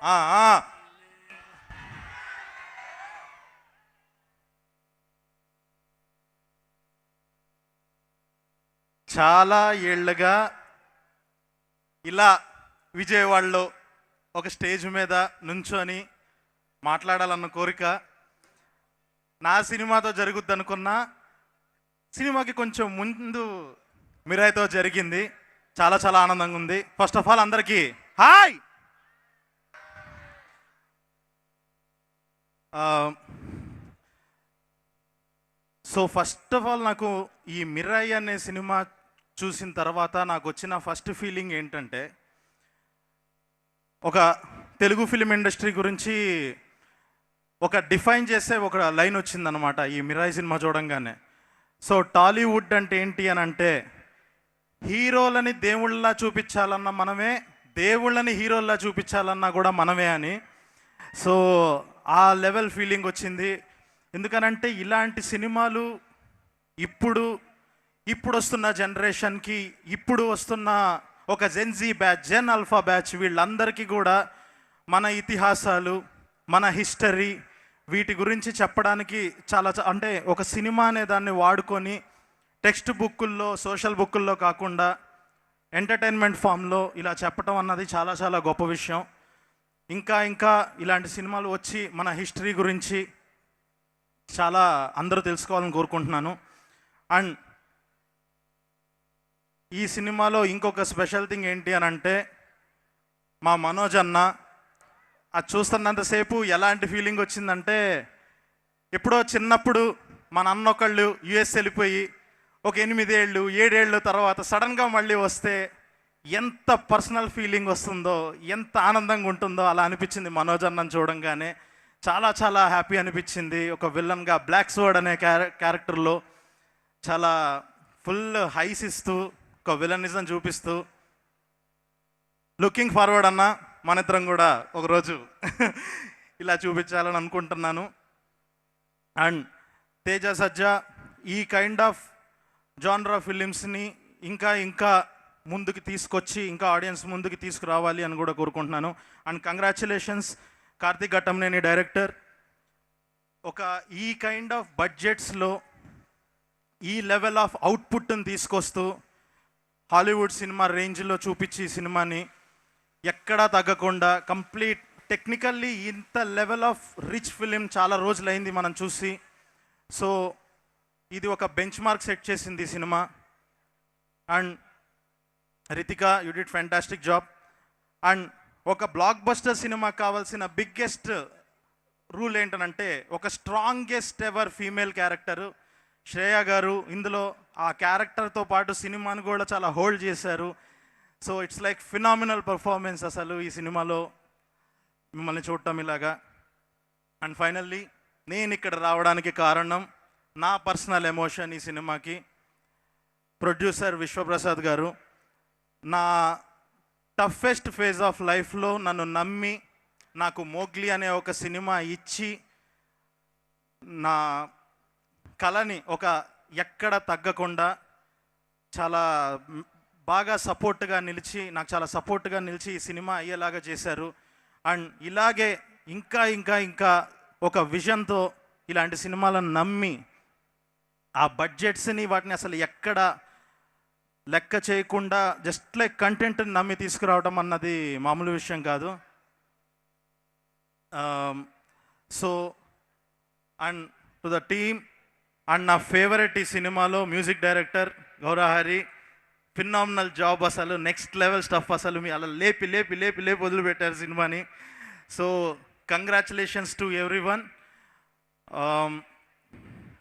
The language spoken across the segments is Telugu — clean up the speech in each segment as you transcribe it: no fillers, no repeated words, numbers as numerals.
ఆ, ఆ. చాలా ఏళ్ళుగా ఇలా విజయవాడలో ఒక స్టేజ్ మీద నుంచొని మాట్లాడాలన్న కోరిక నా సినిమాతో జరుగుద్ది అనుకున్నా. సినిమాకి కొంచెం ముందు మిరాయితో జరిగింది. చాలా చాలా ఆనందంగా ఉంది. ఫస్ట్ ఆఫ్ ఆల్ అందరికీ hi. So first of all నాకు ఈ మిరాయి అనే సినిమా చూసిన తర్వాత నాకు వచ్చిన ఫస్ట్ ఫీలింగ్ ఏంటంటే, ఒక తెలుగు ఫిలిం ఇండస్ట్రీ గురించి ఒక డిఫైన్ చేసే ఒక లైన్ వచ్చిందనమాట ఈ మిరాయి సినిమా చూడంగానే. సో టాలీవుడ్ అంటే ఏంటి అని అంటే, హీరోలని దేవుళ్ళలా చూపించాలన్నా మనమే, దేవుళ్ళని హీరోల్లా చూపించాలన్నా కూడా మనమే అని. సో ఆ లెవెల్ ఫీలింగ్ వచ్చింది. ఎందుకనంటే ఇలాంటి సినిమాలు ఇప్పుడు ఇప్పుడు వస్తున్న జనరేషన్కి, ఇప్పుడు వస్తున్న ఒక జెన్జీ బ్యాచ్, జెన్ ఆల్ఫా బ్యాచ్, వీళ్ళందరికీ కూడా మన ఇతిహాసాలు, మన హిస్టరీ, వీటి గురించి చెప్పడానికి చాలా అంటే ఒక సినిమా అనే దాన్ని వాడుకొని టెక్స్ట్ బుక్కుల్లో, సోషల్ బుక్కుల్లో కాకుండా ఎంటర్టైన్మెంట్ ఫామ్లో ఇలా చెప్పటం అన్నది చాలా చాలా గొప్ప విషయం. ఇంకా ఇంకా ఇలాంటి సినిమాలు వచ్చి మన హిస్టరీ గురించి చాలా అందరూ తెలుసుకోవాలని కోరుకుంటున్నాను. అండ్ ఈ సినిమాలో ఇంకొక స్పెషల్ థింగ్ ఏంటి అని అంటే, మా మనోజ్ అన్న అది చూస్తున్నంతసేపు ఎలాంటి ఫీలింగ్ వచ్చిందంటే, ఎప్పుడో చిన్నప్పుడు మన అన్న ఒకళ్ళు యుఎస్ వెళ్ళిపోయి ఒక 8 ఏళ్ళు 7 ఏళ్ళు తర్వాత సడన్గా మళ్ళీ వస్తే ఎంత పర్సనల్ ఫీలింగ్ వస్తుందో, ఎంత ఆనందంగా ఉంటుందో అలా అనిపించింది మనోజ్ అన్నను చూడంగానే. చాలా చాలా హ్యాపీ అనిపించింది. ఒక విలన్గా బ్లాక్ స్వర్డ్ అనే క్యారెక్టర్లో చాలా ఫుల్ హైస్ ఇస్తూ, ఒక విలనిజం చూపిస్తూ, లుకింగ్ ఫార్వర్డ్ అన్న మన ఇద్దరం కూడా ఒకరోజు ఇలా చూపించాలని అనుకుంటున్నాను. అండ్ తేజ సజ్జా ఈ కైండ్ ఆఫ్ జానరా ఫిలిమ్స్ని ఇంకా ఇంకా ముందుకు తీసుకొచ్చి ఇంకా ఆడియన్స్ ముందుకు తీసుకురావాలి అని కూడా కోరుకుంటున్నాను. And congratulations Karthik Ghattamaneni director. ఒక ఈ కైండ్ ఆఫ్ బడ్జెట్స్లో ఈ లెవెల్ ఆఫ్ అవుట్పుట్ని తీసుకొస్తూ హాలీవుడ్ సినిమా రేంజ్లో చూపించి సినిమాని ఎక్కడా తగ్గకుండా కంప్లీట్ టెక్నికల్లీ ఇంత లెవెల్ ఆఫ్ రిచ్ ఫిలిం చాలా రోజులైంది మనం చూసి. సో ఇది ఒక బెంచ్ మార్క్ సెట్ చేసింది cinema. And Ritika, you did fantastic job. And ఒక బ్లాక్ బస్టర్ సినిమా కావాల్సిన బిగ్గెస్ట్ రూల్ ఏంటనంటే, ఒక strongest ever female character Shreya గారు ఇందులో ఆ క్యారెక్టర్తో పాటు సినిమాని కూడా చాలా హోల్డ్ చేశారు. So it's like phenomenal performance అసలు ఈ సినిమాలో మిమ్మల్ని చూడటం ఇలాగా. అండ్ ఫైనల్లీ నేను ఇక్కడ రావడానికి కారణం నా పర్సనల్ ఎమోషన్ ఈ సినిమాకి. ప్రొడ్యూసర్ విశ్వప్రసాద్ గారు నా టఫెస్ట్ ఫేజ్ ఆఫ్ లైఫ్లో నన్ను నమ్మి నాకు మోగ్లీ అనే ఒక సినిమా ఇచ్చి నా కళని ఒక ఎక్కడ తగ్గకుండా చాలా బాగా సపోర్ట్గా నిలిచి, నాకు చాలా సపోర్ట్గా నిలిచి ఈ సినిమా అయ్యేలాగా చేశారు. అండ్ ఇలాగే ఇంకా ఇంకా ఇంకా ఒక విజన్తో ఇలాంటి సినిమాలను నమ్మి ఆ బడ్జెట్స్ని వాటిని అసలు ఎక్కడ లెక్క చేయకుండా జస్ట్ లైక్ కంటెంట్ని నమ్మి తీసుకురావడం అన్నది మామూలు విషయం కాదు. So and to the team and నా ఫేవరెట్ ఈ సినిమాలో music director Gaurahari, phenomenal job, అసలు నెక్స్ట్ లెవెల్ స్టఫ్, అసలు మీ అలా లేపి లేపి లేపి లేపి వదిలిపెట్టారు సినిమాని. So congratulations to everyone.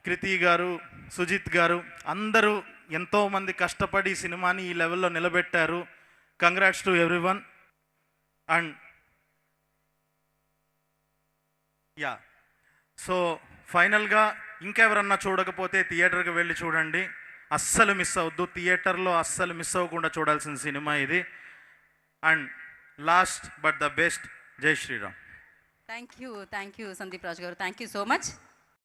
కృతి గారు, సుజిత్ గారు అందరూ ఎంతోమంది కష్టపడి సినిమాని ఈ లెవెల్లో నిలబెట్టారు. Congrats to everyone. And yeah, so ఫైనల్గా ఇంకెవరన్నా చూడకపోతే థియేటర్కి వెళ్ళి చూడండి, అస్సలు మిస్ అవ్వద్దు. థియేటర్లో అస్సలు మిస్ అవ్వకుండా చూడాల్సిన సినిమా ఇది. And last but the best, జై శ్రీరామ్. థ్యాంక్ యూ సందీప్ రాజు గారు, థ్యాంక్ యూ సో మచ్.